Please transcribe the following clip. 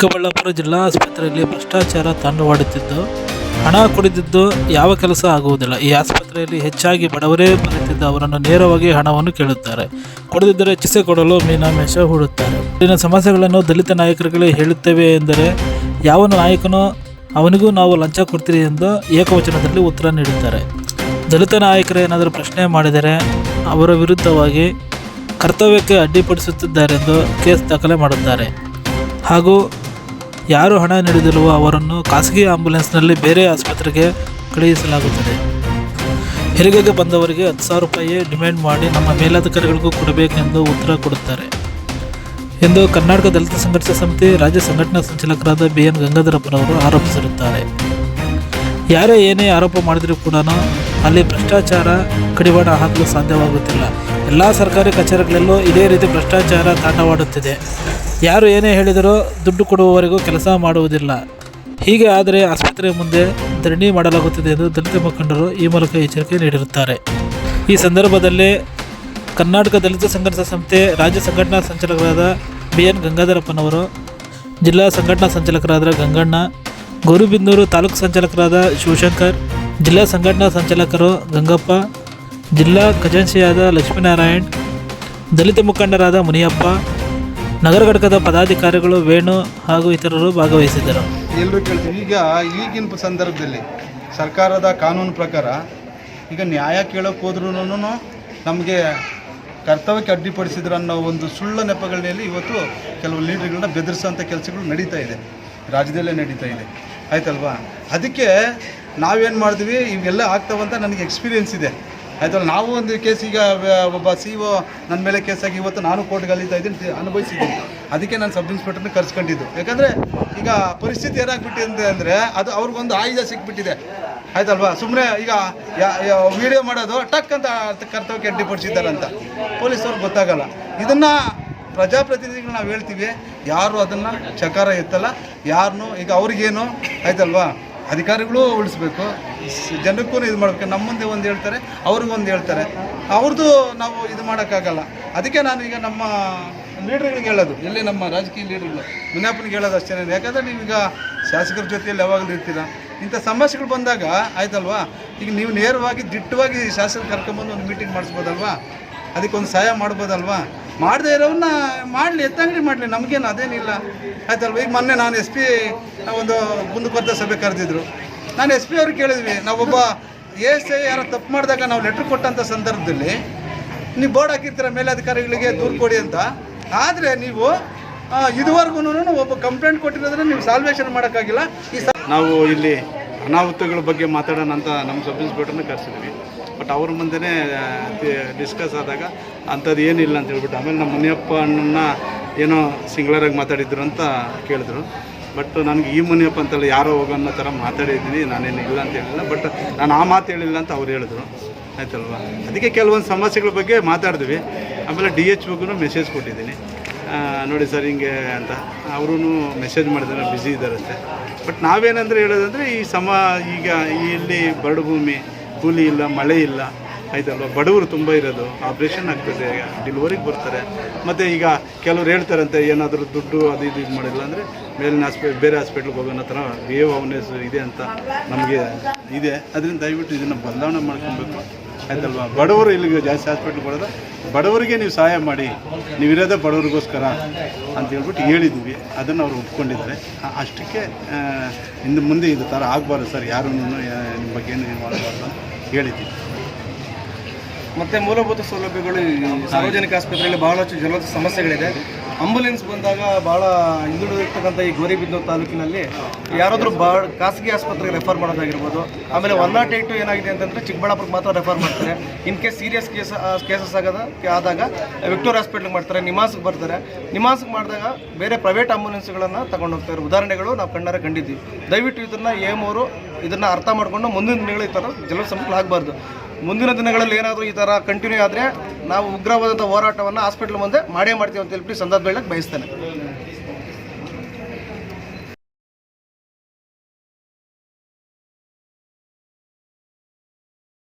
ಚಿಕ್ಕಬಳ್ಳಾಪುರ ಜಿಲ್ಲಾ ಆಸ್ಪತ್ರೆಯಲ್ಲಿ ಭ್ರಷ್ಟಾಚಾರ ತಾಂಡವಾಡುತ್ತಿದ್ದು, ಹಣ ಕೊಡದಿದ್ದು ಯಾವ ಕೆಲಸ ಆಗುವುದಿಲ್ಲ. ಈ ಆಸ್ಪತ್ರೆಯಲ್ಲಿ ಹೆಚ್ಚಾಗಿ ಬಡವರೇ ಬರುತ್ತಿದ್ದು ಅವರನ್ನು ನೇರವಾಗಿ ಹಣವನ್ನು ಕೇಳುತ್ತಾರೆ. ಕೊಡದಿದ್ದರೆ ಚಿಕಿತ್ಸೆ ಕೊಡಲು ಮೀನಾಮೇಷ ಹೂಡುತ್ತಾರೆ. ಇಲ್ಲಿನ ಸಮಸ್ಯೆಗಳನ್ನು ದಲಿತ ನಾಯಕರುಗಳೇ ಹೇಳುತ್ತೇವೆ ಎಂದರೆ ಯಾವ ನಾಯಕನೋ ಅವನಿಗೂ ನಾವು ಲಂಚ ಕೊಡ್ತೀರಿ ಎಂದು ಏಕವಚನದಲ್ಲಿ ಉತ್ತರ ನೀಡುತ್ತಾರೆ. ದಲಿತ ನಾಯಕರು ಏನಾದರೂ ಪ್ರಶ್ನೆ ಮಾಡಿದರೆ ಅವರ ವಿರುದ್ಧವಾಗಿ ಕರ್ತವ್ಯಕ್ಕೆ ಅಡ್ಡಿಪಡಿಸುತ್ತಿದ್ದಾರೆಂದು ಕೇಸ್ ದಾಖಲೆ ಮಾಡುತ್ತಾರೆ. ಹಾಗೂ ಯಾರು ಹಣ ನೀಡಿದಿಲ್ಲವೋ ಅವರನ್ನು ಖಾಸಗಿ ಆಂಬ್ಯುಲೆನ್ಸ್ನಲ್ಲಿ ಬೇರೆ ಆಸ್ಪತ್ರೆಗೆ ಕಳುಹಿಸಲಾಗುತ್ತದೆ. ಹೆರಿಗೆಗೆ ಬಂದವರಿಗೆ 10,000 ರೂಪಾಯಿ ಡಿಮ್ಯಾಂಡ್ ಮಾಡಿ ನಮ್ಮ ಮೇಲಧಿಕಾರಿಗಳಿಗೂ ಕೊಡಬೇಕೆಂದು ಉತ್ತರ ಕೊಡುತ್ತಾರೆ ಎಂದು ಕರ್ನಾಟಕ ದಲಿತ ಸಂಘರ್ಷ ಸಮಿತಿ ರಾಜ್ಯ ಸಂಘಟನಾ ಸಂಚಾಲಕರಾದ BN ಗಂಗಾಧರಪ್ಪನವರು ಆರೋಪಿಸಿರುತ್ತಾರೆ. ಯಾರೇ ಏನೇ ಆರೋಪ ಮಾಡಿದರೂ ಕೂಡ ಅಲ್ಲಿ ಭ್ರಷ್ಟಾಚಾರ ಕಡಿವಾಣ ಹಾಕಲು ಸಾಧ್ಯವಾಗುತ್ತಿಲ್ಲ. ಎಲ್ಲ ಸರ್ಕಾರಿ ಕಚೇರಿಗಳಲ್ಲೂ ಇದೇ ರೀತಿ ಭ್ರಷ್ಟಾಚಾರ ತಾಂಡವಾಡುತ್ತಿದೆ. ಯಾರು ಏನೇ ಹೇಳಿದರೂ ದುಡ್ಡು ಕೊಡುವವರೆಗೂ ಕೆಲಸ ಮಾಡುವುದಿಲ್ಲ. ಹೀಗೆ ಆದರೆ ಆಸ್ಪತ್ರೆಯ ಮುಂದೆ ಧರಣಿ ಮಾಡಲಾಗುತ್ತದೆ ಎಂದು ದಲಿತ ಮುಖಂಡರು ಈ ಮೂಲಕ ಎಚ್ಚರಿಕೆ ನೀಡಿರುತ್ತಾರೆ. ಈ ಸಂದರ್ಭದಲ್ಲಿ ಕರ್ನಾಟಕ ದಲಿತ ಸಂಘರ್ಷ ಸಮಿತಿ ರಾಜ್ಯ ಸಂಘಟನಾ ಸಂಚಾಲಕರಾದ BN ಗಂಗಾಧರಪ್ಪನವರು, ಜಿಲ್ಲಾ ಸಂಘಟನಾ ಸಂಚಾಲಕರಾದ ಗಂಗಣ್ಣ, ಗೌರಿಬಿದನೂರು ತಾಲೂಕು ಸಂಚಾಲಕರಾದ ಶಿವಶಂಕರ್, ಜಿಲ್ಲಾ ಸಂಘಟನಾ ಸಂಚಾಲಕರು ಗಂಗಪ್ಪ, ಜಿಲ್ಲಾ ಖಜಾಂಚಿಯಾದ ಲಕ್ಷ್ಮೀನಾರಾಯಣ್, ದಲಿತ ಮುಖಂಡರಾದ ಮುನಿಯಪ್ಪ, ನಗರ ಘಟಕದ ಪದಾಧಿಕಾರಿಗಳು ವೇಣು ಹಾಗೂ ಇತರರು ಭಾಗವಹಿಸಿದ್ದರು. ಎಲ್ಲರೂ ಕೇಳ್ತೀವಿ. ಈಗಿನ ಸಂದರ್ಭದಲ್ಲಿ ಸರ್ಕಾರದ ಕಾನೂನು ಪ್ರಕಾರ ಈಗ ನ್ಯಾಯ ಕೇಳೋಕೆ ಹೋದ್ರೂ ನಮಗೆ ಕರ್ತವ್ಯಕ್ಕೆ ಅಡ್ಡಿಪಡಿಸಿದ್ರು ಅನ್ನೋ ಒಂದು ಸುಳ್ಳು ನೆಪಗಳಲ್ಲಿ ಇವತ್ತು ಕೆಲವು ಲೀಡರ್ಗಳನ್ನ ಬೆದರಿಸೋಂಥ ಕೆಲಸಗಳು ನಡೀತಾ ಇದೆ, ರಾಜ್ಯದಲ್ಲೇ ನಡೀತಾ ಇದೆ. ಆಯ್ತಲ್ವಾ? ಅದಕ್ಕೆ ನಾವೇನು ಮಾಡಿದ್ವಿ, ಇವೆಲ್ಲ ಆಗ್ತಾವಂತ ನನಗೆ ಎಕ್ಸ್ಪೀರಿಯೆನ್ಸ್ ಇದೆ. ಆಯ್ತಲ್ಲ, ನಾವು ಒಂದು ಕೇಸ್ ಈಗ ಒಬ್ಬ CO ನನ್ನ ಮೇಲೆ ಕೇಸಾಗಿ ಇವತ್ತು ನಾನು ಕೋರ್ಟ್ಗೆ ಅಲಿತಾ ಇದ್ದೀನಿ, ಅನುಭವಿಸಿದ್ದೀನಿ. ಅದಕ್ಕೆ ನಾನು ಸಬ್ ಇನ್ಸ್ಪೆಕ್ಟರ್ನ ಕರ್ಸ್ಕೊಂಡಿದ್ದು. ಯಾಕಂದರೆ ಈಗ ಪರಿಸ್ಥಿತಿ ಏನಾಗ್ಬಿಟ್ಟಿದೆ ಅಂದರೆ ಅದು ಅವ್ರಿಗೊಂದು ಆಯುಧ ಸಿಕ್ಬಿಟ್ಟಿದೆ. ಆಯ್ತಲ್ವಾ? ಸುಮ್ಮನೆ ಈಗ ವಿಡಿಯೋ ಮಾಡೋದು ಟಕ್ ಅಂತ ಕರ್ತವ್ಯಕ್ಕೆ ಅಡ್ಡಿಪಡಿಸಿದ್ದಾರಂತ ಪೊಲೀಸವ್ರಿಗೆ ಗೊತ್ತಾಗಲ್ಲ. ಇದನ್ನು ಪ್ರಜಾಪ್ರತಿನಿಧಿಗಳು ನಾವು ಹೇಳ್ತೀವಿ, ಯಾರು ಅದನ್ನು ಚಕಾರ ಎತ್ತಲ್ಲ. ಯಾರನ್ನೂ ಈಗ ಅವ್ರಿಗೇನು ಆಯ್ತಲ್ವಾ, ಅಧಿಕಾರಿಗಳು ಉಳಿಸ್ಬೇಕು, ಜನಕ್ಕೂ ಇದು ಮಾಡಬೇಕು. ನಮ್ಮ ಮುಂದೆ ಒಂದು ಹೇಳ್ತಾರೆ, ಅವ್ರಿಗೊಂದು ಹೇಳ್ತಾರೆ, ಅವ್ರದ್ದು ನಾವು ಇದು ಮಾಡೋಕ್ಕಾಗಲ್ಲ. ಅದಕ್ಕೆ ನಾನು ಈಗ ನಮ್ಮ ಲೀಡ್ರ್ಗಳಿಗೆ ಹೇಳೋದು, ಎಲ್ಲಿ ನಮ್ಮ ರಾಜಕೀಯ ಲೀಡ್ರ್ಗಳು ಮುನಿಯಪ್ಪನಿಗೆ ಹೇಳೋದು ಅಷ್ಟೇ. ಯಾಕಂದರೆ ನೀವೀಗ ಶಾಸಕರ ಜೊತೆಯಲ್ಲಿ ಯಾವಾಗಲೂ ಇರ್ತೀರ. ಇಂಥ ಸಮಸ್ಯೆಗಳು ಬಂದಾಗ ಆಯ್ತಲ್ವಾ, ಈಗ ನೀವು ನೇರವಾಗಿ ದಿಟ್ಟವಾಗಿ ಶಾಸಕರು ಕರ್ಕೊಂಬಂದು ಒಂದು ಮೀಟಿಂಗ್ ಮಾಡಿಸ್ಬೋದಲ್ವಾ, ಅದಕ್ಕೊಂದು ಸಹಾಯ ಮಾಡ್ಬೋದಲ್ವಾ. ಮಾಡದೇ ಇರೋವನ್ನ ಮಾಡಲಿ, ಎತ್ತಂಗಡಿ ಮಾಡಲಿ, ನಮಗೇನು ಅದೇನಿಲ್ಲ. ಆಯ್ತಲ್ವ? ಈಗ ಮೊನ್ನೆ ನಾನು SP ಒಂದು ಕುಂದುಕೊರತೆ ಸಭೆ ಕರೆದಿದ್ರು. ನಾನು SP ಅವ್ರಿಗೆ ಕೇಳಿದ್ವಿ, ನಾವೊಬ್ಬ ASI ಯಾರೋ ತಪ್ಪು ಮಾಡಿದಾಗ ನಾವು ಲೆಟ್ರ್ ಕೊಟ್ಟಂಥ ಸಂದರ್ಭದಲ್ಲಿ ನೀವು ಬೋರ್ಡ್ ಹಾಕಿರ್ತೀರ ಮೇಲಧಿಕಾರಿಗಳಿಗೆ ದೂರು ಕೊಡಿ ಅಂತ. ಆದರೆ ನೀವು ಇದುವರೆಗೂ ಒಬ್ಬ ಕಂಪ್ಲೇಂಟ್ ಕೊಟ್ಟಿರೋದ್ರೆ ನೀವು ಸಾಲ್ವೇಷನ್ ಮಾಡೋಕ್ಕಾಗಿಲ್ಲ. ನಾವು ಇಲ್ಲಿ ಅನಾಹುತಗಳ ಬಗ್ಗೆ ಮಾತಾಡೋಣ ಅಂತ ನಮ್ಮ ಸಬ್ ಇನ್ಸ್ಪೆಕ್ಟರ್ನ ಕರೆಸಿದ್ವಿ. ಬಟ್ ಅವ್ರ ಮುಂದೆನೇ ಡಿಸ್ಕಸ್ ಆದಾಗ ಅಂಥದ್ದು ಏನಿಲ್ಲ ಅಂತ ಹೇಳ್ಬಿಟ್ಟು, ಆಮೇಲೆ ನಮ್ಮ ಮುನಿಯಪ್ಪ ಅಣ್ಣನ ಏನೋ ಸಿಂಗ್ಲರಾಗಿ ಮಾತಾಡಿದ್ರು ಅಂತ ಕೇಳಿದ್ರು. ಬಟ್ ನನಗೆ ಈ ಮುನಿಯಪ್ಪ ಅಂತಲ್ಲ, ಯಾರೋ ಹೋಗೋ ಅನ್ನೋ ಥರ ಮಾತಾಡಿದ್ದೀನಿ, ನಾನೇನು ಇಲ್ಲ ಅಂತ ಹೇಳಿಲ್ಲ. ಬಟ್ ನಾನು ಆ ಮಾತು ಹೇಳಿಲ್ಲ ಅಂತ ಅವ್ರು ಹೇಳಿದ್ರು. ಆಯ್ತಲ್ವ? ಅದಕ್ಕೆ ಕೆಲವೊಂದು ಸಮಸ್ಯೆಗಳ ಬಗ್ಗೆ ಮಾತಾಡಿದ್ವಿ. ಆಮೇಲೆ DHOಗೂ ಮೆಸೇಜ್ ಕೊಟ್ಟಿದ್ದೀನಿ, ನೋಡಿ ಸರ್ ಹಿಂಗೆ ಅಂತ. ಅವರೂ ಮೆಸೇಜ್ ಮಾಡಿದ್ದಾರೆ, ಬ್ಯುಸಿ ಇದ್ದಾರೆ ಅಷ್ಟೇ. ಬಟ್ ನಾವೇನಂದ್ರೆ ಹೇಳೋದಂದರೆ ಈಗ ಇಲ್ಲಿ ಬರಡು ಭೂಮಿ, ಕೂಲಿ ಇಲ್ಲ, ಮಳೆ ಇಲ್ಲ, ಆಯ್ತಲ್ವ? ಬಡವರು ತುಂಬ ಇರೋದು, ಆಪ್ರೇಷನ್ ಆಗ್ತದೆ, ಡೆಲಿವರಿಗೆ ಬರ್ತಾರೆ. ಮತ್ತು ಈಗ ಕೆಲವ್ರು ಹೇಳ್ತಾರಂತೆ ಏನಾದರೂ ದುಡ್ಡು ಅದು ಇದು ಮಾಡಿಲ್ಲ ಅಂದರೆ ಮೇಲಿನ ಬೇರೆ ಹಾಸ್ಪಿಟ್ಲಿಗೆ ಹೋಗೋಣ ಥರ ಅವೇರ್ನೆಸ್ ಇದೆ ಅಂತ ನಮಗೆ ಇದೆ. ಅದರಿಂದ ದಯವಿಟ್ಟು ಇದನ್ನು ಬದಲಾವಣೆ ಮಾಡ್ಕೊಬೇಕು. ಆಯ್ತಲ್ವ? ಬಡವರು ಇಲ್ಲಿಗೆ ಜಾಸ್ತಿ ಹಾಸ್ಪಿಟ್ಲಿಗೆ ಬರೋದು, ಬಡವರಿಗೆ ನೀವು ಸಹಾಯ ಮಾಡಿ, ನೀವಿರೋದೇ ಬಡವ್ರಿಗೋಸ್ಕರ ಅಂತ ಹೇಳ್ಬಿಟ್ಟು ಹೇಳಿದ್ವಿ. ಅದನ್ನು ಅವರು ಒಪ್ಕೊಂಡಿದ್ದಾರೆ. ಅಷ್ಟಕ್ಕೆ ಇನ್ನು ಮುಂದೆ ಇದು ಥರ ಆಗಬಾರ್ದು ಸರ್, ಯಾರೂ ನಿಮ್ಮ ಬಗ್ಗೆ ಏನು ಮಾಡಬಾರ್ದು ಅಂತ ಹೇಳಿದ್ದೀವಿ. ಮತ್ತು ಮೂಲಭೂತ ಸೌಲಭ್ಯಗಳು ಸಾರ್ವಜನಿಕ ಆಸ್ಪತ್ರೆಯಲ್ಲಿ ಬಹಳಷ್ಟು ಜಲದ ಸಮಸ್ಯೆಗಳಿದೆ. ಆಂಬುಲೆನ್ಸ್ ಬಂದಾಗ ಭಾಳ ಹಿಂದುಳಿದಿರ್ತಕ್ಕಂಥ ಈ ಗೌರಿಬಿದನೂರು ತಾಲೂಕಿನಲ್ಲಿ ಯಾರಾದರೂ ಖಾಸಗಿ ಆಸ್ಪತ್ರೆಗೆ ರೆಫರ್ ಮಾಡೋದಾಗಿರ್ಬೋದು. ಆಮೇಲೆ 108 ಏನಾಗಿದೆ ಅಂತಂದರೆ ಚಿಕ್ಕಬಳ್ಳಾಪುರಕ್ಕೆ ಮಾತ್ರ ರೆಫರ್ ಮಾಡ್ತಾರೆ. ಇನ್ ಕೇಸ್ ಸೀರಿಯಸ್ ಕೇಸಸ್ ಆದಾಗ ವಿಕ್ಟೋರಿಯಾ ಹಾಸ್ಪಿಟ್ಲಿಗೆ ಮಾಡ್ತಾರೆ, ನಿಮಾನ್ಸ್ಗೆ ಬರ್ತಾರೆ. ನಿಮಾನ್ಸ್ಗೆ ಮಾಡಿದಾಗ ಬೇರೆ ಪ್ರೈವೇಟ್ ಆಂಬುಲೆನ್ಸ್ಗಳನ್ನು ತಗೊಂಡು ಹೋಗ್ತಾರೆ. ಉದಾಹರಣೆಗಳು ನಾವು ಕಣ್ಣಾರೆ ಕಂಡಿದ್ದೀವಿ. ದಯವಿಟ್ಟು ಇದನ್ನು AM ಅವರು ಇದನ್ನು ಅರ್ಥ ಮಾಡಿಕೊಂಡು ಮುಂದಿನ ದಿನಗಳು ಈ ಥರ ಜಲದ ಸಮಸ್ಯೆ ಆಗಬಾರ್ದು. ಮುಂದಿನ ದಿನಗಳಲ್ಲಿ ಏನಾದರೂ ಈ ಥರ ಕಂಟಿನ್ಯೂ ಆದರೆ ನಾವು ಉಗ್ರವಾದಂಥ ಹೋರಾಟವನ್ನು ಹಾಸ್ಪಿಟ್ಲ್ ಮುಂದೆ ಮಾಡೇ ಮಾಡ್ತೀವಿ ಅಂತ ಹೇಳ್ಬಿಟ್ಟು ಸಂದರ್ಭ ಹೇಳಕ್ಕೆ ಬಯಸ್ತೇನೆ.